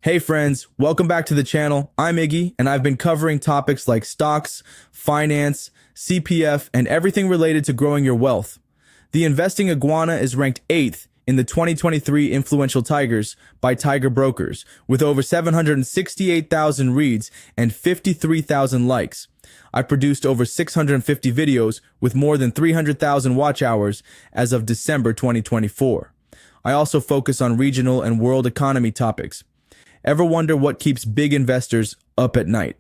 Hey friends, welcome back to the channel. I'm Iggy, and I've been covering topics like stocks, finance, CPF, and everything related to growing your wealth. The investing Iguana is ranked 8th in the 2023 Influential Tigers by Tiger Brokers, with over 768,000 reads and 53,000 likes. I produced over 650 videos with more than 300,000 watch hours as of December 2024. I also focus on regional and world economy topics. Ever wonder what keeps big investors up at night?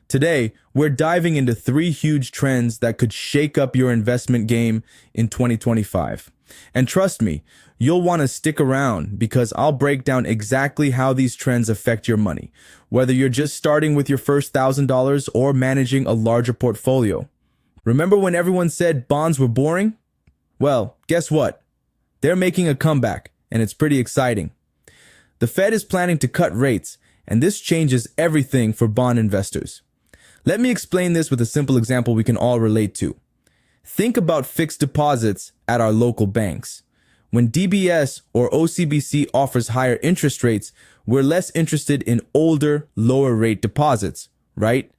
Today, we're diving into 3 huge trends that could shake up your investment game in 2025. And trust me, you'll want to stick around because I'll break down exactly how these trends affect your money, whether you're just starting with your first $1,000 or managing a larger portfolio. Remember when everyone said bonds were boring? Well, guess what? They're making a comeback, and it's pretty exciting. The Fed is planning to cut rates, and this changes everything for bond investors. Let me explain this with a simple example we can all relate to. Think about fixed deposits at our local banks. When DBS or OCBC offers higher interest rates, we're less interested in older, lower rate deposits, right?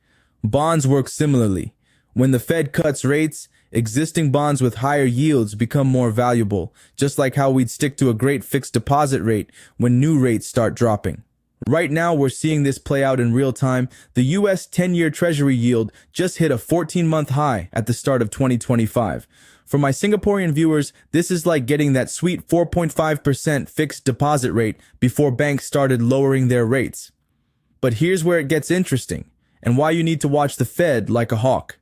Bonds work similarly. When the Fed cuts rates, existing bonds with higher yields become more valuable, just like how we'd stick to a great fixed deposit rate when new rates start dropping. Right now, we're seeing this play out in real time. The US 10-year Treasury yield just hit a 14-month high at the start of 2025. For my Singaporean viewers, this is like getting that sweet 4.5% fixed deposit rate before banks started lowering their rates. But here's where it gets interesting, and why you need to watch the Fed like a hawk.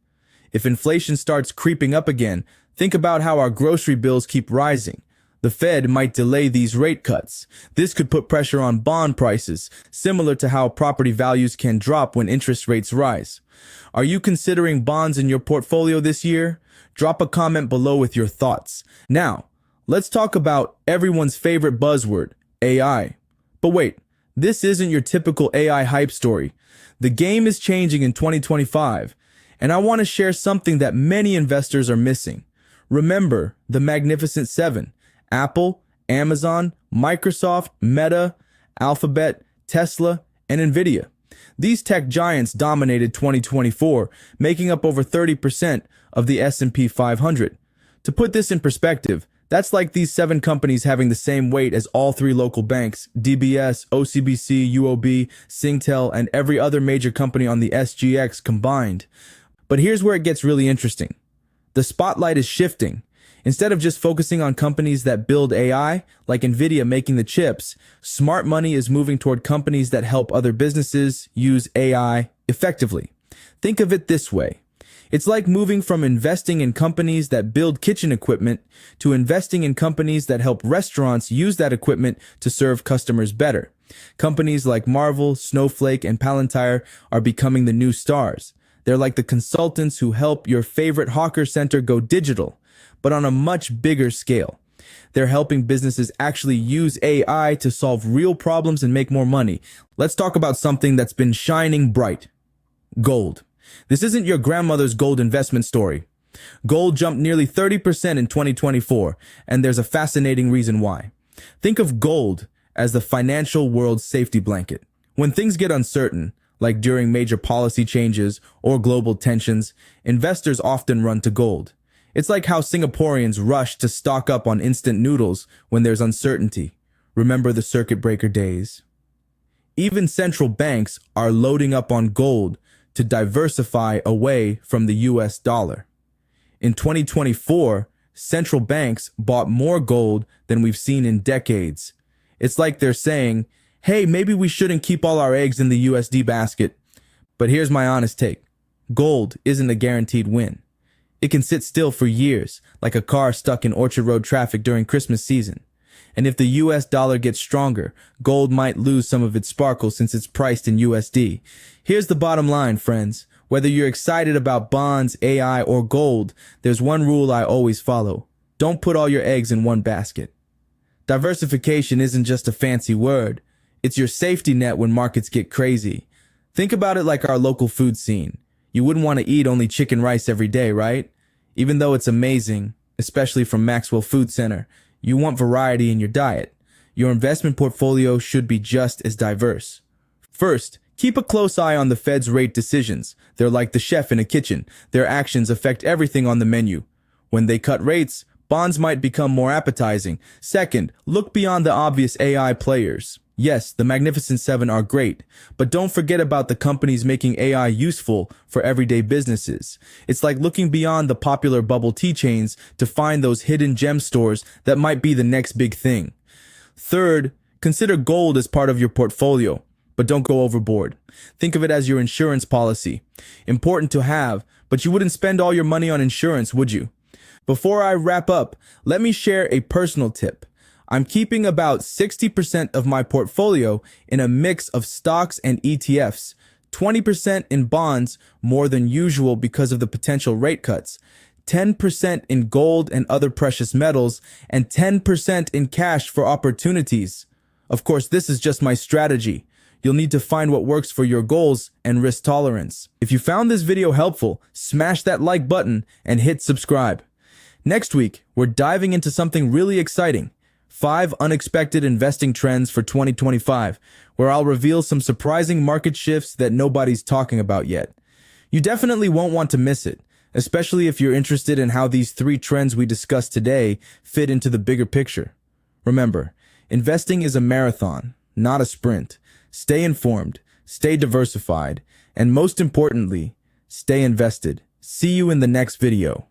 If inflation starts creeping up again, think about how our grocery bills keep rising. The Fed might delay these rate cuts. This could put pressure on bond prices, similar to how property values can drop when interest rates rise. Are you considering bonds in your portfolio this year? Drop a comment below with your thoughts. Now, let's talk about everyone's favorite buzzword, AI. But wait, this isn't your typical AI hype story. The game is changing in 2025. And I want to share something that many investors are missing. Remember the Magnificent Seven: Apple, Amazon, Microsoft, Meta, Alphabet, Tesla, and Nvidia. These tech giants dominated 2024, making up over 30% of the S&P 500. To put this in perspective, that's like these 7 companies having the same weight as all 3 local banks, DBS, OCBC, UOB, Singtel, and every other major company on the SGX combined. But here's where it gets really interesting. The spotlight is shifting. Instead of just focusing on companies that build AI, like Nvidia making the chips, smart money is moving toward companies that help other businesses use AI effectively. Think of it this way. It's like moving from investing in companies that build kitchen equipment to investing in companies that help restaurants use that equipment to serve customers better. Companies like Marvel, Snowflake, and Palantir are becoming the new stars. They're like the consultants who help your favorite hawker center go digital, but on a much bigger scale. They're helping businesses actually use AI to solve real problems and make more money. Let's talk about something that's been shining bright. Gold. This isn't your grandmother's gold investment story. Gold jumped nearly 30% in 2024, and there's a fascinating reason why. Think of gold as the financial world's safety blanket. When things get uncertain, like during major policy changes or global tensions, investors often run to gold. It's like how Singaporeans rush to stock up on instant noodles when there's uncertainty. Remember the circuit breaker days? Even central banks are loading up on gold to diversify away from the US dollar. In 2024, central banks bought more gold than we've seen in decades. It's like they're saying, hey, maybe we shouldn't keep all our eggs in the USD basket. But here's my honest take. Gold isn't a guaranteed win. It can sit still for years, like a car stuck in Orchard Road traffic during Christmas season. And if the US dollar gets stronger, gold might lose some of its sparkle since it's priced in USD. Here's the bottom line, friends. Whether you're excited about bonds, AI, or gold, there's one rule I always follow. Don't put all your eggs in one basket. Diversification isn't just a fancy word. It's your safety net when markets get crazy. Think about it like our local food scene. You wouldn't want to eat only chicken rice every day, right? Even though it's amazing, especially from Maxwell Food Center, you want variety in your diet. your investment portfolio should be just as diverse. First, keep a close eye on the Fed's rate decisions. They're like the chef in a kitchen. Their actions affect everything on the menu. When they cut rates, bonds might become more appetizing. Second, look beyond the obvious AI players. Yes, the Magnificent Seven are great, but don't forget about the companies making AI useful for everyday businesses. It's like looking beyond the popular bubble tea chains to find those hidden gem stores that might be the next big thing. Third, consider gold as part of your portfolio, but don't go overboard. Think of it as your insurance policy. Important to have, but you wouldn't spend all your money on insurance, would you? Before I wrap up, let me share a personal tip. I'm keeping about 60% of my portfolio in a mix of stocks and ETFs, 20% in bonds, more than usual because of the potential rate cuts, 10% in gold and other precious metals, and 10% in cash for opportunities. Of course, this is just my strategy. You'll need to find what works for your goals and risk tolerance. If you found this video helpful, smash that like button and hit subscribe. Next week, we're diving into something really exciting. 5 unexpected investing trends for 2025, where I'll reveal some surprising market shifts that nobody's talking about yet. You definitely won't want to miss it, especially if you're interested in how these 3 trends we discussed today fit into the bigger picture. Remember, investing is a marathon, not a sprint. Stay informed, stay diversified, and most importantly, stay invested. See you in the next video.